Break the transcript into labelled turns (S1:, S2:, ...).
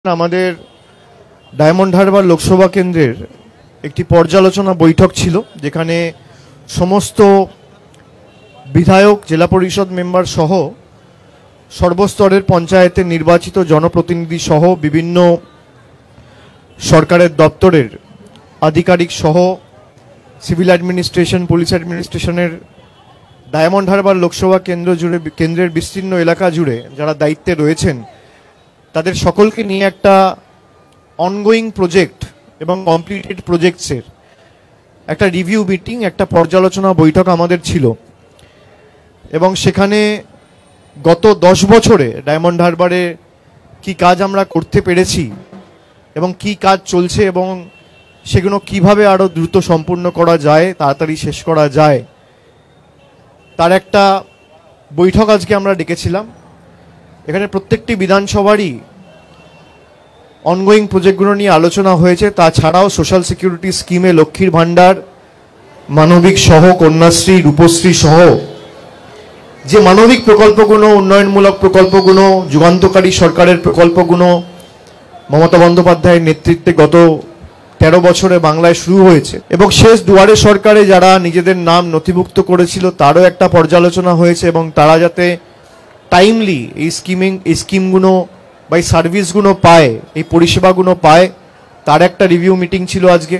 S1: আমাদের ডায়মন্ড হারবার লোকসভা কেন্দ্রের একটি পর্যালোচনা বৈঠক ছিল, যেখানে সমস্ত বিধায়ক, জেলা পরিষদ মেম্বার সহ সর্বস্তরের পঞ্চায়েতের নির্বাচিত জনপ্রতিনিধি সহ বিভিন্ন সরকারের দপ্তরের আধিকারিক সহ সিভিল অ্যাডমিনিস্ট্রেশন, পুলিশ অ্যাডমিনিস্ট্রেশনের ডায়মন্ড হারবার লোকসভা কেন্দ্রের বিস্তীর্ণ এলাকা জুড়ে যারা দায়িত্বে রয়েছেন তাদের সকলকে নিয়ে একটা অনগোয়িং প্রজেক্ট এবং কমপ্লিটেড প্রজেক্টসের একটা রিভিউ মিটিং, একটা পর্যালোচনা বৈঠক আমাদের ছিল। এবং সেখানে গত 10 বছরে ডায়মন্ড হারবারে কি কাজ আমরা করতে পেরেছি এবং কি কাজ চলছে এবং সেগুলো কিভাবে আরও দ্রুত সম্পূর্ণ করা যায়, তাড়াতাড়ি শেষ করা যায়, তার একটা বৈঠক আজকে আমরা ডেকেছিলাম। এখানে প্রত্যেকটি বিধানসভারই অনগোয়িং প্রজেক্টগুলো নিয়ে আলোচনা হয়েছে। তাছাড়াও সোশ্যাল সিকিউরিটি স্কিমে লক্ষ্মীর ভাণ্ডার, মানবিক সহ, কন্যাশ্রী, রূপশ্রী সহ যে মানবিক প্রকল্পগুলো, উন্নয়নমূলক প্রকল্পগুলো, যুগান্তকারী সরকারের প্রকল্পগুলো মমতা বন্দ্যোপাধ্যায়ের নেতৃত্বে গত 13 বছরে বাংলায় শুরু হয়েছে এবং শেষ দুয়ারে সরকারে যারা নিজেদের নাম নথিভুক্ত করেছিল তারও একটা পর্যালোচনা হয়েছে এবং তারা যাতে টাইমলি এই স্কিমগুলো বা এই সার্ভিসগুলো পায়, এই পরিষেবাগুলো পায়, তার একটা রিভিউ মিটিং ছিল আজকে।